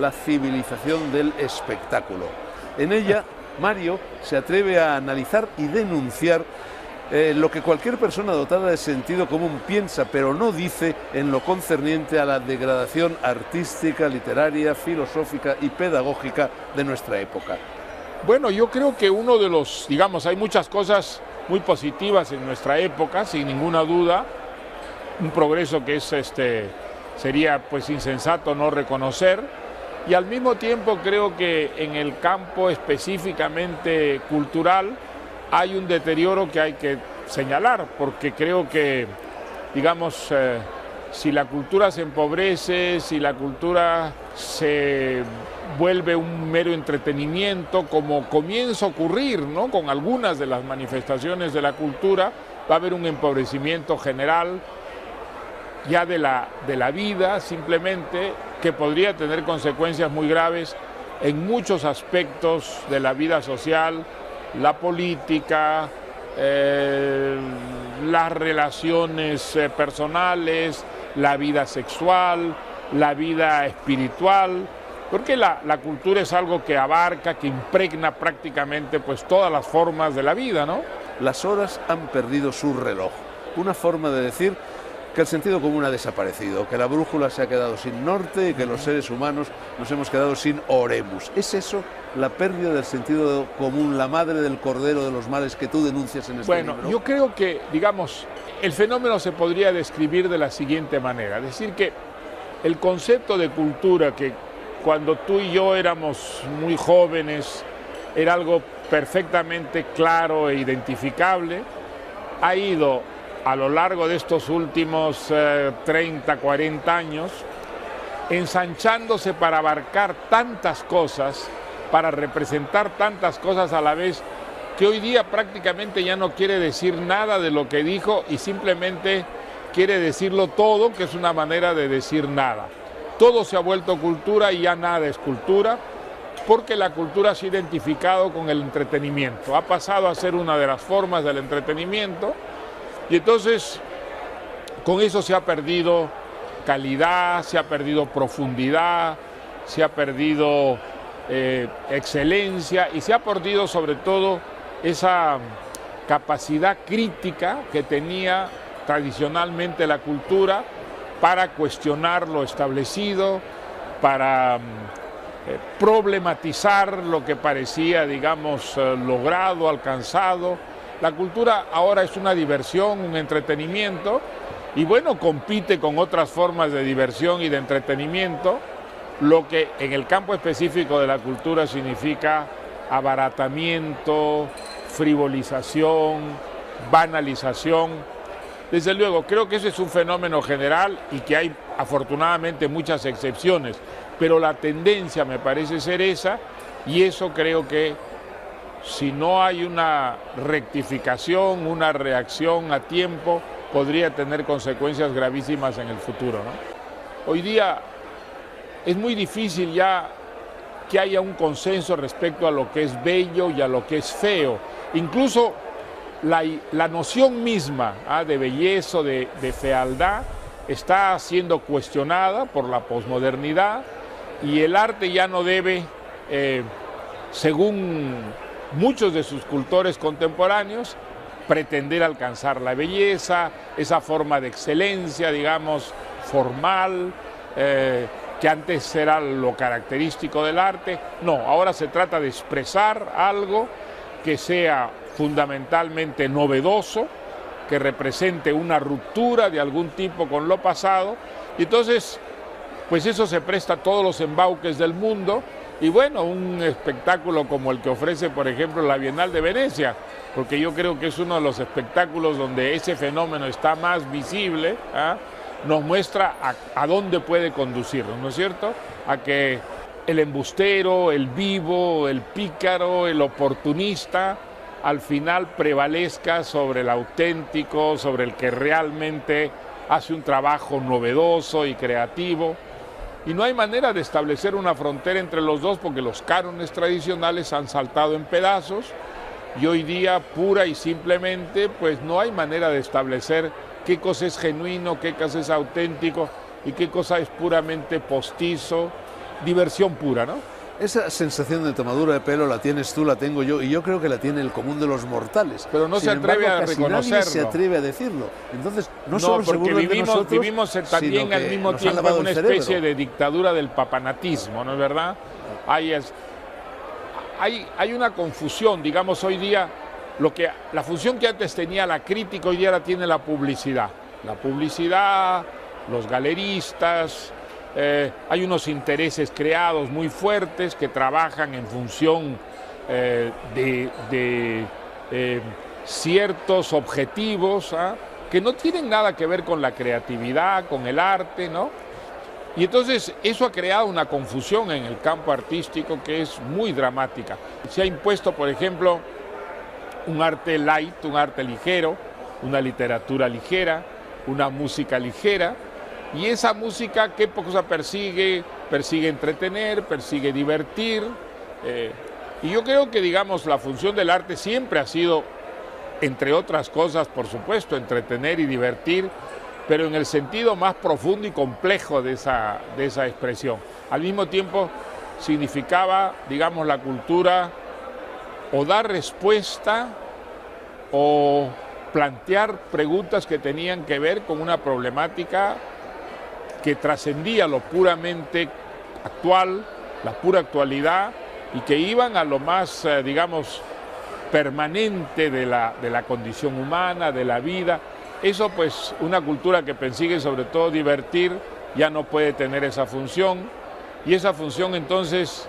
la civilización del espectáculo. En ella, Mario se atreve a analizar y denunciar lo que cualquier persona dotada de sentido común piensa, pero no dice en lo concerniente a la degradación artística, literaria, filosófica y pedagógica de nuestra época. Bueno, yo creo que uno de los, digamos, hay muchas cosas muy positivas en nuestra época, sin ninguna duda, un progreso que sería pues insensato no reconocer, y al mismo tiempo creo que en el campo específicamente cultural hay un deterioro que hay que señalar, porque creo que, digamos, si la cultura se empobrece, si la cultura se vuelve un mero entretenimiento, como comienza a ocurrir, ¿no?, con algunas de las manifestaciones de la cultura, va a haber un empobrecimiento general ya de la vida, simplemente, que podría tener consecuencias muy graves en muchos aspectos de la vida social, la política, las relaciones personales, la vida sexual, la vida espiritual, porque la cultura es algo que abarca, que impregna prácticamente pues todas las formas de la vida, ¿no? Las horas han perdido su reloj, una forma de decir que el sentido común ha desaparecido, que la brújula se ha quedado sin norte y que los seres humanos nos hemos quedado sin oremus. ¿Es eso la pérdida del sentido común, la madre del cordero de los males que tú denuncias en este libro? Bueno, yo creo que, digamos, el fenómeno se podría describir de la siguiente manera, es decir, que el concepto de cultura, que cuando tú y yo éramos muy jóvenes era algo perfectamente claro e identificable, ha ido a lo largo de estos últimos 30, 40 años, ensanchándose para abarcar tantas cosas, para representar tantas cosas a la vez, que hoy día prácticamente ya no quiere decir nada de lo que dijo y simplemente quiere decirlo todo, que es una manera de decir nada. Todo se ha vuelto cultura y ya nada es cultura, porque la cultura se ha identificado con el entretenimiento, ha pasado a ser una de las formas del entretenimiento. Y entonces, con eso se ha perdido calidad, se ha perdido profundidad, se ha perdido excelencia y se ha perdido sobre todo esa capacidad crítica que tenía tradicionalmente la cultura para cuestionar lo establecido, para problematizar lo que parecía, digamos, logrado, alcanzado. La cultura ahora es una diversión, un entretenimiento, y bueno, compite con otras formas de diversión y de entretenimiento, lo que en el campo específico de la cultura significa abaratamiento, frivolización, banalización. Desde luego, creo que ese es un fenómeno general y que hay afortunadamente muchas excepciones, pero la tendencia me parece ser esa, y eso creo que si no hay una rectificación, una reacción a tiempo, podría tener consecuencias gravísimas en el futuro, ¿no? Hoy día es muy difícil ya que haya un consenso respecto a lo que es bello y a lo que es feo. Incluso la noción misma de belleza o de fealdad está siendo cuestionada por la posmodernidad, y el arte ya no debe, según muchos de sus cultores contemporáneos, pretender alcanzar la belleza, esa forma de excelencia, digamos, formal, que antes era lo característico del arte. No, ahora se trata de expresar algo que sea fundamentalmente novedoso, que represente una ruptura de algún tipo con lo pasado, y entonces, pues eso se presta a todos los embauques del mundo. Y bueno, un espectáculo como el que ofrece, por ejemplo, la Bienal de Venecia, porque yo creo que es uno de los espectáculos donde ese fenómeno está más visible, nos muestra a dónde puede conducirnos, ¿no es cierto? A que el embustero, el vivo, el pícaro, el oportunista, al final prevalezca sobre el auténtico, sobre el que realmente hace un trabajo novedoso y creativo. Y no hay manera de establecer una frontera entre los dos, porque los cánones tradicionales han saltado en pedazos, y hoy día pura y simplemente pues no hay manera de establecer qué cosa es genuino, qué cosa es auténtico y qué cosa es puramente postizo diversión pura, ¿no? Esa sensación de tomadura de pelo la tienes tú, la tengo yo, y yo creo que la tiene el común de los mortales. Pero no se atreve a reconocerlo. Nadie se atreve a decirlo. Entonces, no solo se porque burlan de nosotros, vivimos también al mismo tiempo en una especie de dictadura del papanatismo, ¿no es verdad? Hay una confusión, digamos, hoy día, la función que antes tenía la crítica, hoy día la tiene la publicidad. La publicidad, los galeristas. Hay unos intereses creados muy fuertes que trabajan en función de ciertos objetivos que no tienen nada que ver con la creatividad, con el arte, ¿no? Y entonces eso ha creado una confusión en el campo artístico que es muy dramática. Se ha impuesto, por ejemplo, un arte light, un arte ligero, una literatura ligera, una música ligera. Y esa música, ¿qué cosa persigue? Persigue entretener, persigue divertir. Y yo creo que, digamos, la función del arte siempre ha sido, entre otras cosas, por supuesto, entretener y divertir, pero en el sentido más profundo y complejo de esa expresión. Al mismo tiempo, significaba, digamos, la cultura o dar respuesta o plantear preguntas que tenían que ver con una problemática que trascendía lo puramente actual, la pura actualidad, y que iban a lo más, digamos, permanente de la condición humana, de la vida. Eso, pues, una cultura que persigue sobre todo divertir, ya no puede tener esa función, y esa función, entonces,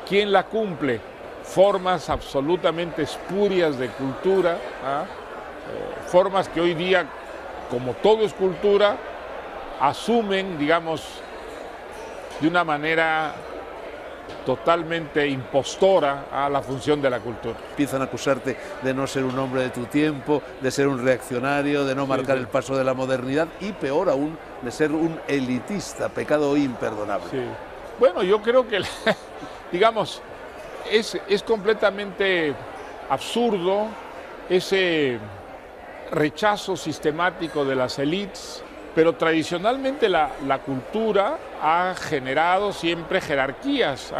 ¿quién la cumple? Formas absolutamente espurias de cultura, formas que hoy día, como todo es cultura, asumen, digamos, de una manera totalmente impostora a la función de la cultura. Empiezan a acusarte de no ser un hombre de tu tiempo, de ser un reaccionario, de no marcar el paso de la modernidad y, peor aún, de ser un elitista, pecado imperdonable. Sí. Bueno, yo creo que, digamos, es completamente absurdo ese rechazo sistemático de las élites. Pero tradicionalmente la cultura ha generado siempre jerarquías.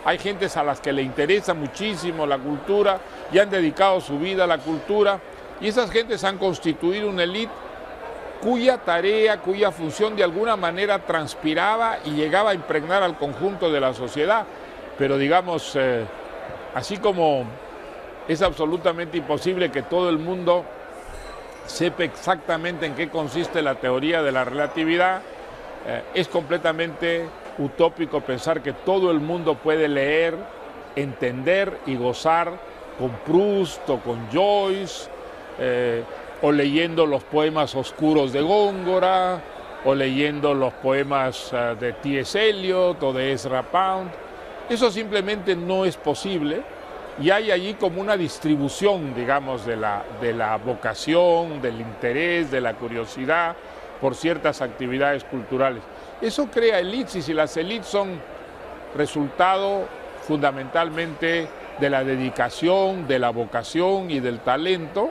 Hay gentes a las que le interesa muchísimo la cultura y han dedicado su vida a la cultura, y esas gentes han constituido una élite cuya tarea, cuya función de alguna manera transpiraba y llegaba a impregnar al conjunto de la sociedad. Pero digamos, así como es absolutamente imposible que todo el mundo sepa exactamente en qué consiste la teoría de la relatividad, es completamente utópico pensar que todo el mundo puede leer, entender y gozar con Proust o con Joyce, o leyendo los poemas oscuros de Góngora, o leyendo los poemas de T.S. Eliot o de Ezra Pound. Eso simplemente no es posible. Y hay allí como una distribución, digamos, de la vocación, del interés, de la curiosidad por ciertas actividades culturales. Eso crea élites, y las élites son resultado fundamentalmente de la dedicación, de la vocación y del talento.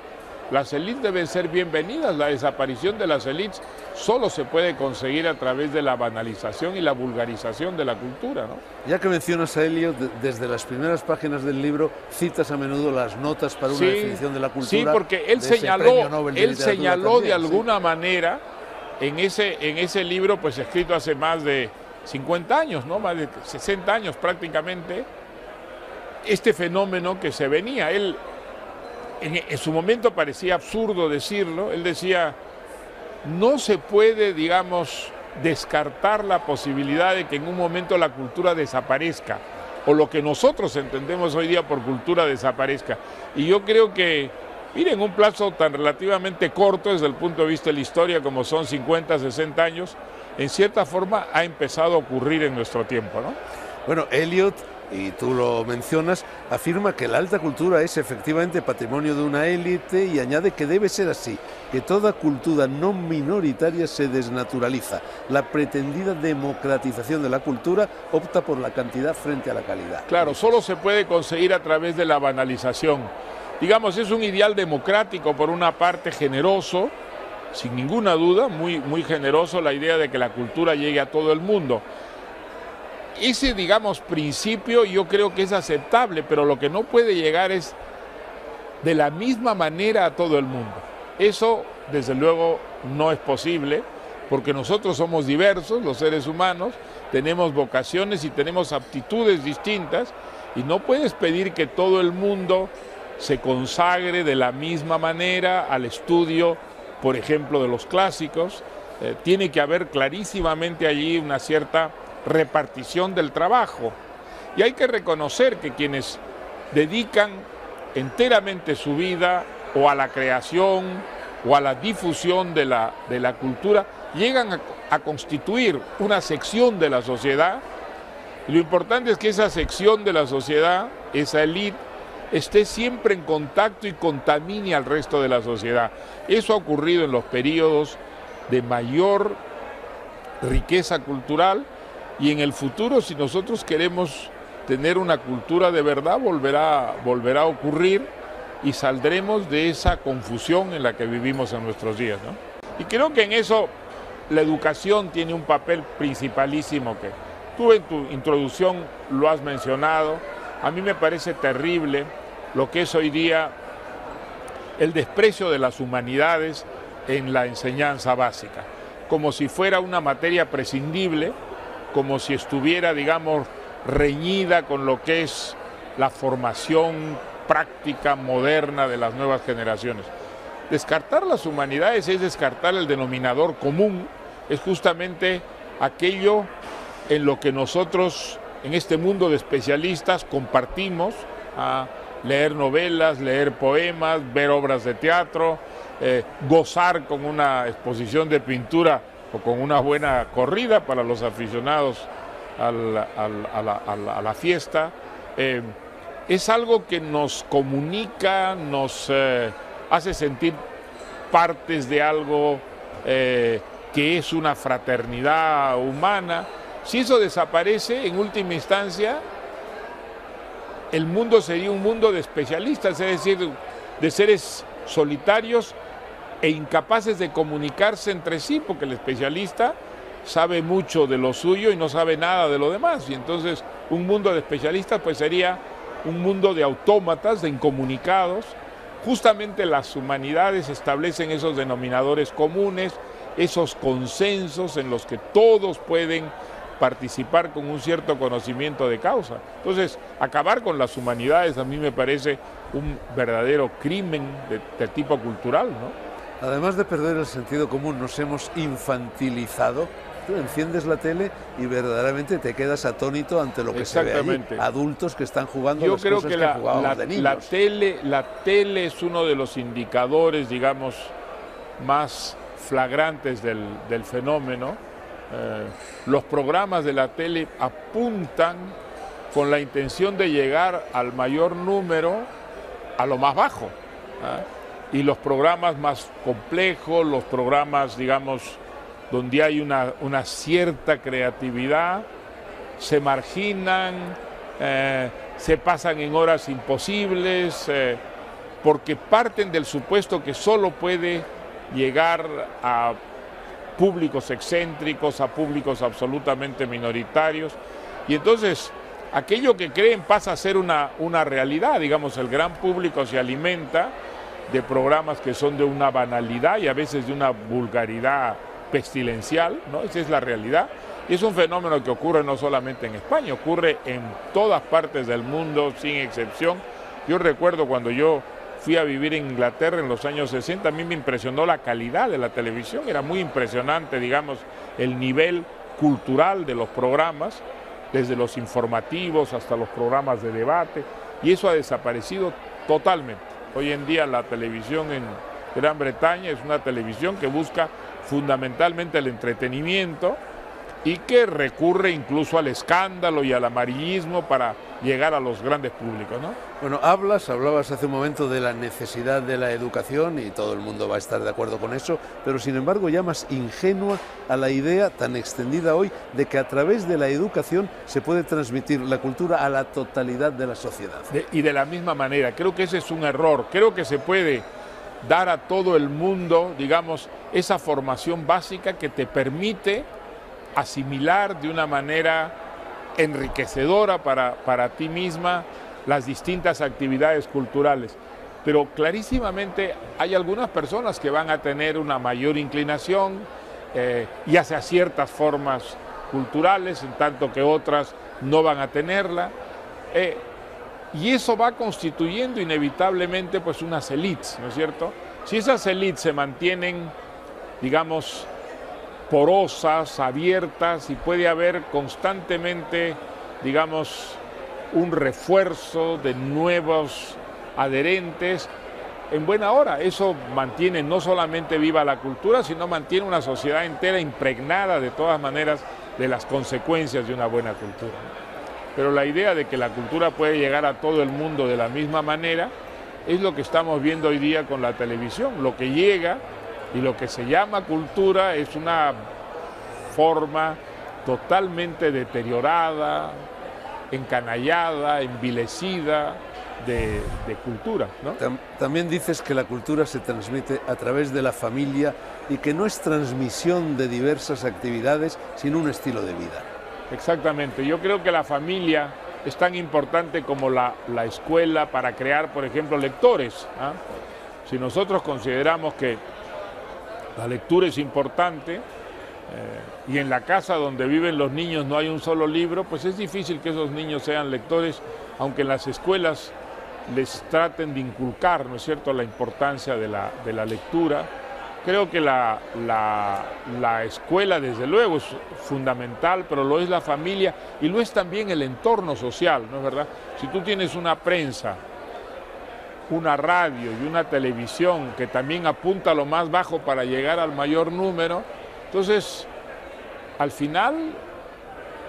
Las élites deben ser bienvenidas. La desaparición de las élites solo se puede conseguir a través de la banalización y la vulgarización de la cultura, ¿no? Ya que mencionas a Eliot, desde las primeras páginas del libro citas a menudo las notas para una definición de la cultura. Sí, porque él señaló de alguna manera en ese libro, pues escrito hace más de 50 años, ¿no? Más de 60 años prácticamente, este fenómeno que se venía. Él, en su momento parecía absurdo decirlo, él decía, no se puede, digamos, descartar la posibilidad de que en un momento la cultura desaparezca, o lo que nosotros entendemos hoy día por cultura desaparezca. Y yo creo que, miren, un plazo tan relativamente corto desde el punto de vista de la historia como son 50, 60 años, en cierta forma ha empezado a ocurrir en nuestro tiempo, ¿no? Bueno, Eliot, y tú lo mencionas, afirma que la alta cultura es efectivamente patrimonio de una élite y añade que debe ser así, que toda cultura no minoritaria se desnaturaliza. La pretendida democratización de la cultura opta por la cantidad frente a la calidad. Claro, solo se puede conseguir a través de la banalización. Digamos, es un ideal democrático, por una parte generoso, sin ninguna duda, muy generoso, la idea de que la cultura llegue a todo el mundo. ese, digamos, principio yo creo que es aceptable, pero lo que no puede llegar es de la misma manera a todo el mundo. Eso, desde luego, no es posible, porque nosotros somos diversos, los seres humanos, tenemos vocaciones y tenemos aptitudes distintas, y no puedes pedir que todo el mundo se consagre de la misma manera al estudio, por ejemplo, de los clásicos. Tiene que haber clarísimamente allí una cierta repartición del trabajo. Y hay que reconocer que quienes dedican enteramente su vida o a la creación o a la difusión de la cultura, llegan a constituir una sección de la sociedad. Y lo importante es que esa sección de la sociedad, esa élite, esté siempre en contacto y contamine al resto de la sociedad. Eso ha ocurrido en los periodos de mayor riqueza cultural, y en el futuro, si nosotros queremos tener una cultura de verdad, volverá a ocurrir, y saldremos de esa confusión en la que vivimos en nuestros días, ¿no? Y creo que en eso la educación tiene un papel principalísimo, que tú en tu introducción lo has mencionado. A mí me parece terrible lo que es hoy día el desprecio de las humanidades en la enseñanza básica, como si fuera una materia prescindible, como si estuviera, digamos, reñida con lo que es la formación práctica moderna de las nuevas generaciones. Descartar las humanidades es descartar el denominador común, es justamente aquello en lo que nosotros, en este mundo de especialistas, compartimos, a leer novelas, leer poemas, ver obras de teatro, gozar con una exposición de pintura o con una buena corrida para los aficionados a la fiesta. Es algo que nos comunica, nos hace sentir partes de algo que es una fraternidad humana. Si eso desaparece, en última instancia, el mundo sería un mundo de especialistas, es decir, de seres solitarios e incapaces de comunicarse entre sí, porque el especialista sabe mucho de lo suyo y no sabe nada de lo demás. Y entonces un mundo de especialistas pues sería un mundo de autómatas, de incomunicados. Justamente las humanidades establecen esos denominadores comunes, esos consensos en los que todos pueden participar con un cierto conocimiento de causa. Entonces, acabar con las humanidades a mí me parece un verdadero crimen de tipo cultural, ¿no? Además de perder el sentido común, nos hemos infantilizado. Tú enciendes la tele y verdaderamente te quedas atónito ante lo que se ve allí. Adultos que están jugando las cosas que jugábamos de niños. La tele es uno de los indicadores, digamos, más flagrantes del fenómeno. Los programas de la tele apuntan con la intención de llegar al mayor número a lo más bajo, y los programas más complejos, los programas, digamos, donde hay una cierta creatividad, se marginan, se pasan en horas imposibles, porque parten del supuesto que solo puede llegar a públicos excéntricos, a públicos absolutamente minoritarios, y entonces aquello que creen pasa a ser una realidad. Digamos, el gran público se alimenta de programas que son de una banalidad y a veces de una vulgaridad pestilencial, ¿no? Esa es la realidad, y es un fenómeno que ocurre no solamente en España, ocurre en todas partes del mundo, sin excepción. Yo recuerdo cuando yo fui a vivir en Inglaterra en los años 60, a mí me impresionó la calidad de la televisión, era muy impresionante, digamos, el nivel cultural de los programas, desde los informativos hasta los programas de debate, y eso ha desaparecido totalmente. Hoy en día la televisión en Gran Bretaña es una televisión que busca fundamentalmente el entretenimiento y que recurre incluso al escándalo y al amarillismo para llegar a los grandes públicos, ¿no? Bueno, hablabas hace un momento de la necesidad de la educación y todo el mundo va a estar de acuerdo con eso, pero sin embargo llamas ingenua a la idea tan extendida hoy de que a través de la educación se puede transmitir la cultura a la totalidad de la sociedad. Y de la misma manera, creo que ese es un error, creo que se puede dar a todo el mundo, digamos, esa formación básica que te permite asimilar de una manera enriquecedora para ti misma las distintas actividades culturales. Pero clarísimamente hay algunas personas que van a tener una mayor inclinación y hacia ciertas formas culturales, en tanto que otras no van a tenerla. Y eso va constituyendo inevitablemente pues unas élites, ¿no es cierto? Si esas élites se mantienen, digamos, porosas, abiertas, y puede haber constantemente, digamos, un refuerzo de nuevos adherentes, en buena hora. Eso mantiene no solamente viva la cultura, sino mantiene una sociedad entera impregnada de todas maneras de las consecuencias de una buena cultura. Pero la idea de que la cultura puede llegar a todo el mundo de la misma manera es lo que estamos viendo hoy día con la televisión. Lo que llega y lo que se llama cultura es una forma totalmente deteriorada, encanallada, envilecida de cultura, ¿no? También dices que la cultura se transmite a través de la familia y que no es transmisión de diversas actividades, sino un estilo de vida. Exactamente. Yo creo que la familia es tan importante como la escuela para crear, por ejemplo, lectores, ¿ah? Si nosotros consideramos que la lectura es importante y en la casa donde viven los niños no hay un solo libro, pues es difícil que esos niños sean lectores, aunque en las escuelas les traten de inculcar, ¿no es cierto?, la importancia de la lectura. Creo que la escuela, desde luego, es fundamental, pero lo es la familia y lo es también el entorno social, ¿no es verdad? Si tú tienes una prensa, una radio y una televisión que también apunta a lo más bajo para llegar al mayor número, entonces, al final,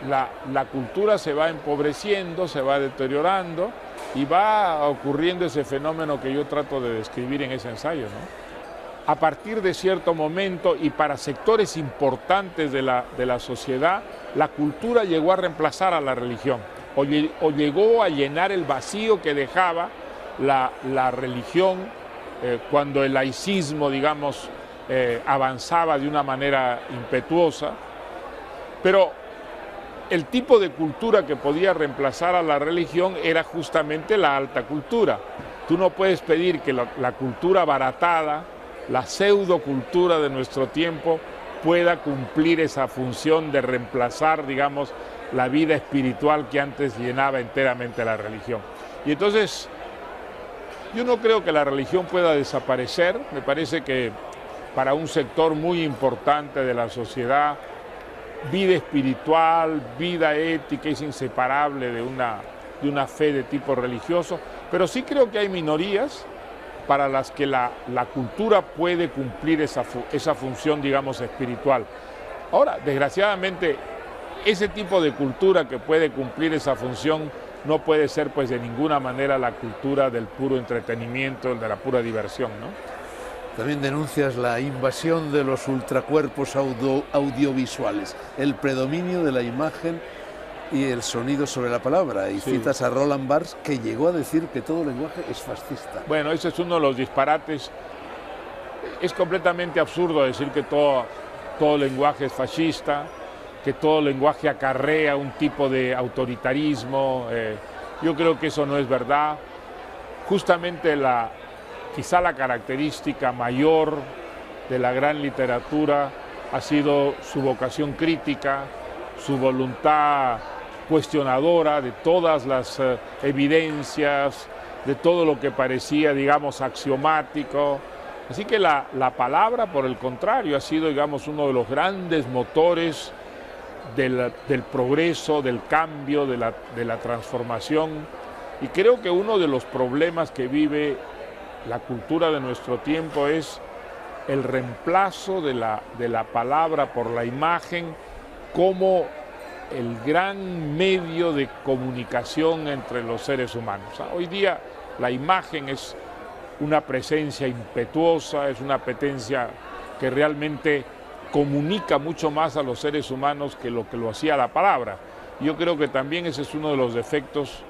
la cultura se va empobreciendo, se va deteriorando y va ocurriendo ese fenómeno que yo trato de describir en ese ensayo, ¿no? A partir de cierto momento y para sectores importantes de la sociedad, la cultura llegó a reemplazar a la religión o llegó a llenar el vacío que dejaba la religión cuando el laicismo, digamos, avanzaba de una manera impetuosa. Pero el tipo de cultura que podía reemplazar a la religión era justamente la alta cultura. Tú no puedes pedir que la cultura baratada, la pseudocultura de nuestro tiempo pueda cumplir esa función de reemplazar, digamos, la vida espiritual que antes llenaba enteramente la religión. Y entonces, yo no creo que la religión pueda desaparecer. Me parece que para un sector muy importante de la sociedad, vida espiritual, vida ética es inseparable de una fe de tipo religioso, pero sí creo que hay minorías para las que la cultura puede cumplir esa función, digamos, espiritual. Ahora, desgraciadamente, ese tipo de cultura que puede cumplir esa función no puede ser, pues, de ninguna manera la cultura del puro entretenimiento, de la pura diversión, ¿no? También denuncias la invasión de los ultracuerpos audiovisuales, el predominio de la imagen y el sonido sobre la palabra, y sí, citas a Roland Barthes, que llegó a decir que todo lenguaje es fascista. Bueno, ese es uno de los disparates. Es completamente absurdo decir que todo lenguaje es fascista, que todo lenguaje acarrea un tipo de autoritarismo. Yo creo que eso no es verdad. Justamente quizá la característica mayor de la gran literatura ha sido su vocación crítica, su voluntad cuestionadora de todas las evidencias, de todo lo que parecía, digamos, axiomático. Así que la palabra, por el contrario, ha sido, digamos, uno de los grandes motores del progreso, del cambio, de la transformación. Y creo que uno de los problemas que vive la cultura de nuestro tiempo es el reemplazo de la palabra por la imagen como el gran medio de comunicación entre los seres humanos. Hoy día la imagen es una presencia impetuosa, es una presencia que realmente comunica mucho más a los seres humanos que lo hacía la palabra. Yo creo que también ese es uno de los defectos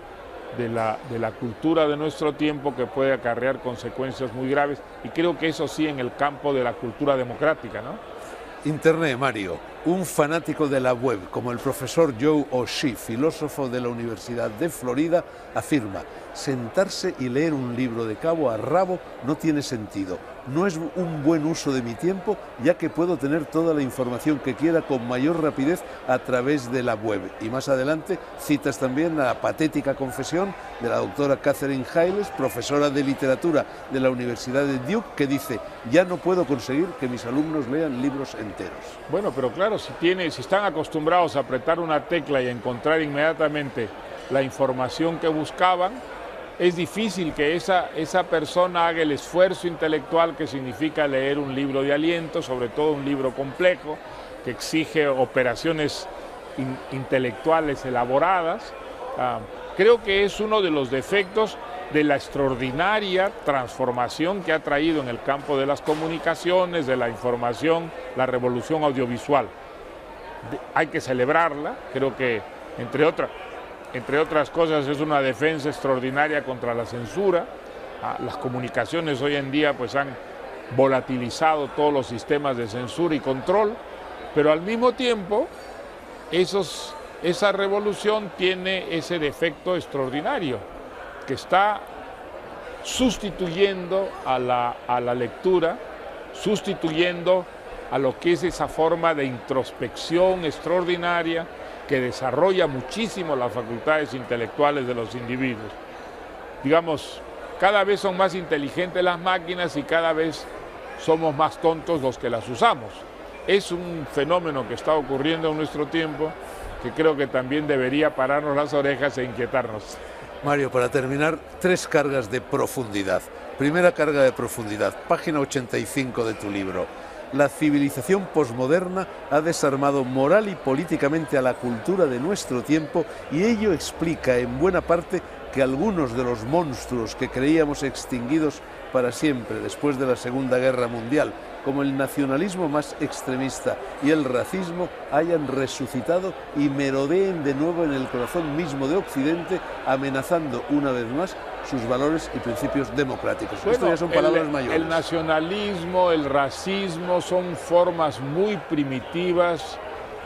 de la cultura de nuestro tiempo, que puede acarrear consecuencias muy graves, y creo que eso sí en el campo de la cultura democrática, ¿no? Internet, Mario, Un fanático de la web, como el profesor Joe O'Shea, filósofo de la Universidad de Florida, afirma: sentarse y leer un libro de cabo a rabo no tiene sentido. No es un buen uso de mi tiempo, ya que puedo tener toda la información que quiera con mayor rapidez a través de la web. Y más adelante citas también la patética confesión de la doctora Katherine Hayles, profesora de literatura de la Universidad de Duke, que dice: ya no puedo conseguir que mis alumnos lean libros enteros. Bueno, pero claro, si están acostumbrados a apretar una tecla y a encontrar inmediatamente la información que buscaban, es difícil que esa persona haga el esfuerzo intelectual que significa leer un libro de aliento, sobre todo un libro complejo, que exige operaciones intelectuales elaboradas. Creo que es uno de los defectos de la extraordinaria transformación que ha traído en el campo de las comunicaciones, de la información, la revolución audiovisual. Hay que celebrarla, creo que entre otras cosas es una defensa extraordinaria contra la censura. Las comunicaciones hoy en día pues han volatilizado todos los sistemas de censura y control, pero al mismo tiempo esa revolución tiene ese defecto extraordinario, que está sustituyendo a la lectura, sustituyendo a lo que es esa forma de introspección extraordinaria que desarrolla muchísimo las facultades intelectuales de los individuos. Digamos, cada vez son más inteligentes las máquinas y cada vez somos más tontos los que las usamos. Es un fenómeno que está ocurriendo en nuestro tiempo, que creo que también debería pararnos las orejas e inquietarnos. Mario, para terminar, 3 cargas de profundidad. Primera carga de profundidad, página 85 de tu libro. La civilización posmoderna ha desarmado moral y políticamente a la cultura de nuestro tiempo, y ello explica en buena parte que algunos de los monstruos que creíamos extinguidos para siempre después de la Segunda Guerra Mundial, como el nacionalismo más extremista y el racismo, hayan resucitado y merodeen de nuevo en el corazón mismo de Occidente, amenazando una vez más sus valores y principios democráticos. Bueno, esto ya son palabras mayores. El nacionalismo, el racismo son formas muy primitivas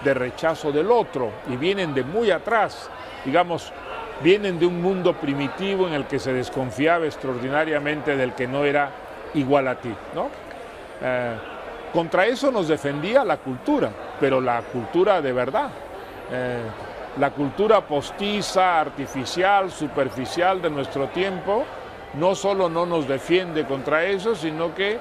de rechazo del otro y vienen de muy atrás. Digamos, vienen de un mundo primitivo en el que se desconfiaba extraordinariamente del que no era igual a ti, ¿no? Contra eso nos defendía la cultura, pero la cultura de verdad. La cultura postiza, artificial, superficial de nuestro tiempo, no solo no nos defiende contra eso, sino que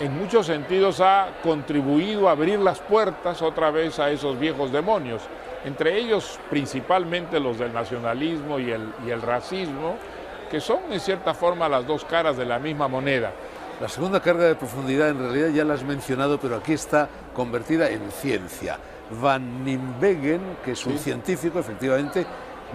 en muchos sentidos ha contribuido a abrir las puertas otra vez a esos viejos demonios, entre ellos principalmente los del nacionalismo y el racismo, que son en cierta forma las dos caras de la misma moneda. La segunda carga de profundidad en realidad ya la has mencionado, pero aquí está convertida en ciencia. Van Nimwegen, que es un científico, efectivamente,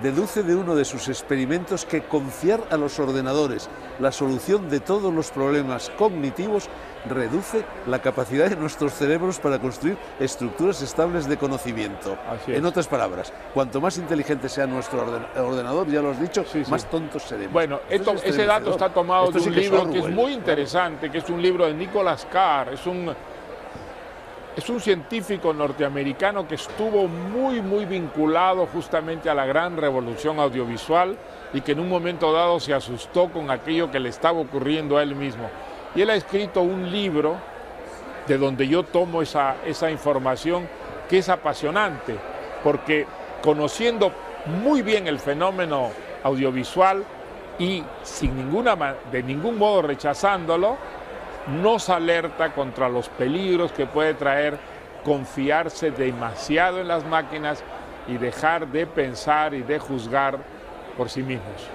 deduce de uno de sus experimentos que confiar a los ordenadores la solución de todos los problemas cognitivos reduce la capacidad de nuestros cerebros para construir estructuras estables de conocimiento. En otras palabras, cuanto más inteligente sea nuestro ordenador, ya lo has dicho, más tontos seremos. Bueno, ese dato está tomado de un libro que es muy interesante, que es un libro de Nicholas Carr. Es un científico norteamericano que estuvo muy vinculado justamente a la gran revolución audiovisual y que en un momento dado se asustó con aquello que le estaba ocurriendo a él mismo. Y él ha escrito un libro de donde yo tomo esa información, que es apasionante, porque conociendo muy bien el fenómeno audiovisual y de ningún modo rechazándolo, nos alerta contra los peligros que puede traer confiarse demasiado en las máquinas y dejar de pensar y de juzgar por sí mismos.